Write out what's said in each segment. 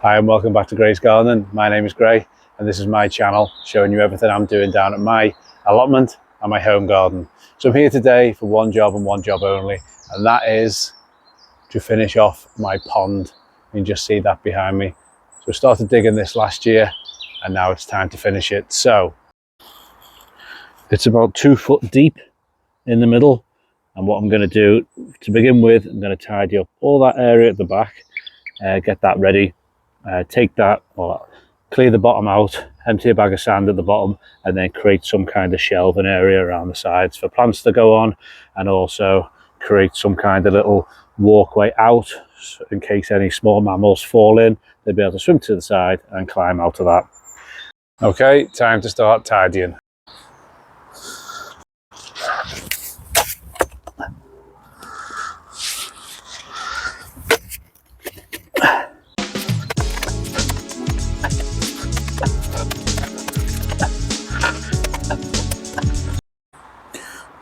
Hi and welcome back to Gray's Gardening. My name is Gray and this is my channel showing you everything I'm doing down at my allotment and my home garden. So I'm here today for one job and one job only, and that is to finish off my pond. You can just see that behind me. So I started digging this last year and now it's time to finish it. So it's about 2 foot deep in the middle, and what I'm going to do to begin with, I'm going to tidy up all that area at the back, get that ready. Take that, or clear the bottom out, empty a bag of sand at the bottom, and then create some kind of shelving area around the sides for plants to go on, and also create some kind of little walkway out in case any small mammals fall in. They'll be able to swim to the side and climb out of that. Okay, time to start tidying.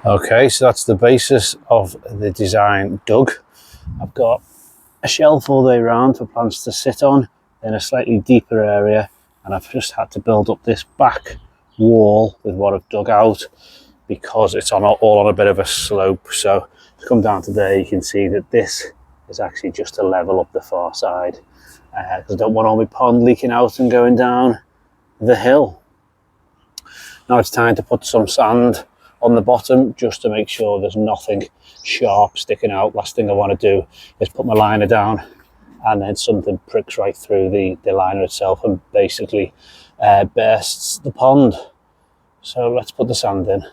Okay, so that's the basis of the design dug. I've got a shelf all the way around for plants to sit on in a slightly deeper area, and I've just had to build up this back wall with what I've dug out because it's all on a bit of a slope. So if you come down today, you can see that this is actually just to level up the far side, because I don't want all my pond leaking out and going down the hill. Now it's time to put some sand on the bottom just to make sure there's nothing sharp sticking out. Last thing I want to do is put my liner down and then something pricks right through the liner itself and basically bursts the pond. So let's put the sand in.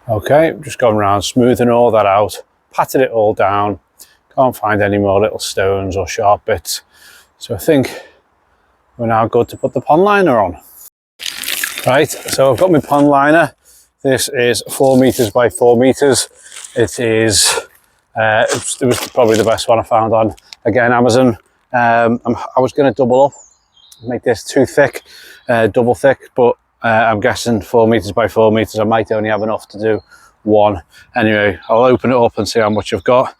Okay, just gone around smoothing all that out, patted it all down. Can't find any more little stones or sharp bits. So I think we're now good to put the pond liner on. Right, so I've got my pond liner. This is 4 meters by 4 meters. It was probably the best one I found on, again, Amazon. I was going to double up, make this too thick, double thick, but I'm guessing 4 meters by 4 meters. I might only have enough to do one. Anyway, I'll open it up and see how much I've got.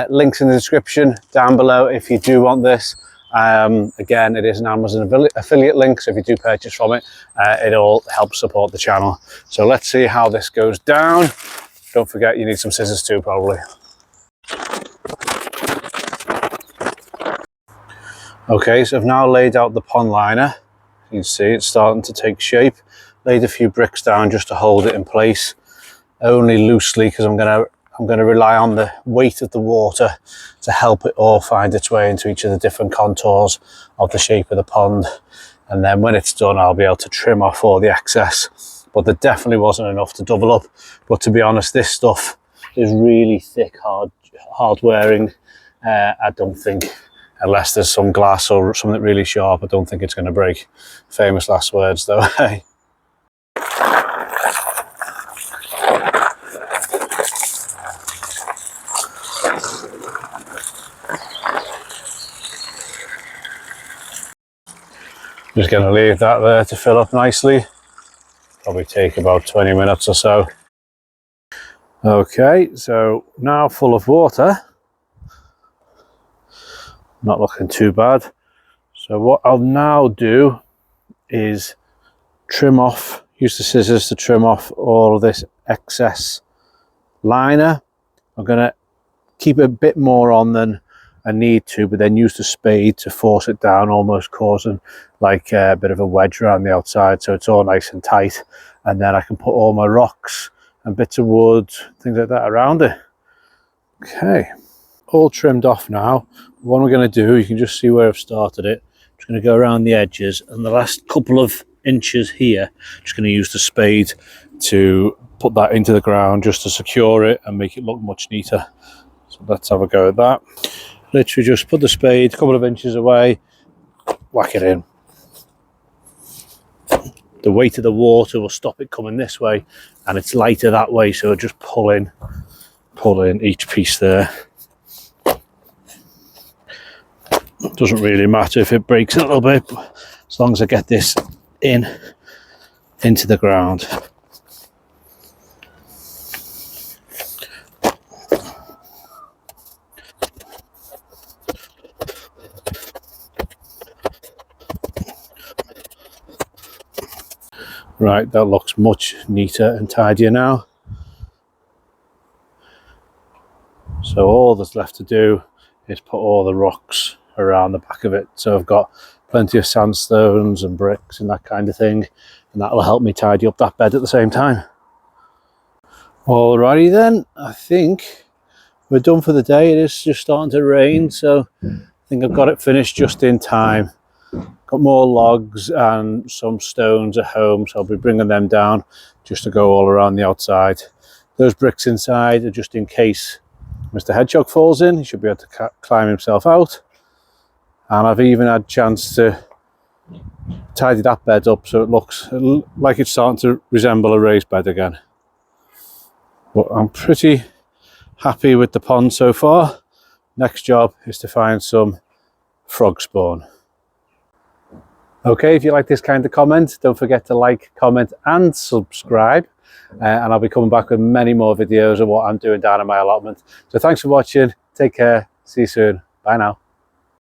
Links in the description down below if you do want this. Again, it is an Amazon affiliate link, so if you do purchase from it, it'll help support the channel. So let's see how this goes down. Don't forget you need some scissors too, probably. Okay, so I've now laid out the pond liner. You can see it's starting to take shape. Laid a few bricks down just to hold it in place, only loosely, because I'm going to rely on the weight of the water to help it all find its way into each of the different contours of the shape of the pond. And then when it's done, I'll be able to trim off all the excess. But there definitely wasn't enough to double up. But to be honest, this stuff is really thick, hard wearing. I don't think, unless there's some glass or something really sharp, I don't think it's going to break. Famous last words though. Just going to leave that there to fill up nicely. Probably take about 20 minutes or so. Okay, so now full of water. Not looking too bad. So what I'll now do is trim off, use the scissors to trim off all of this excess liner. I'm going to keep a bit more on than I need to, but then use the spade to force it down, almost causing like a bit of a wedge around the outside, so it's all nice and tight. And then I can put all my rocks and bits of wood, things like that around it. Okay, all trimmed off now. What I'm going to do, you can just see where I've started it. I'm just going to go around the edges, and the last couple of inches here, just going to use the spade to put that into the ground just to secure it and make it look much neater. So let's have a go at that. Literally just put the spade a couple of inches away, whack it in. The weight of the water will stop it coming this way, and it's lighter that way, so just pull in each piece there. Doesn't really matter if it breaks a little bit, as long as I get this into the ground. Right, that looks much neater and tidier now. So all that's left to do is put all the rocks around the back of it. So I've got plenty of sandstones and bricks and that kind of thing, and that'll help me tidy up that bed at the same time. Alrighty then, I think we're done for the day. It is just starting to rain, so I think I've got it finished just in time. Got more logs and some stones at home, so I'll be bringing them down just to go all around the outside. Those bricks inside are just in case Mr. Hedgehog falls in. He should be able to climb himself out. And I've even had a chance to tidy that bed up so it looks like it's starting to resemble a raised bed again. But I'm pretty happy with the pond so far. Next job is to find some frog spawn. Okay, if you like this kind of comment, don't forget to like, comment and subscribe. And I'll be coming back with many more videos of what I'm doing down at my allotment. So thanks for watching. Take care. See you soon. Bye now.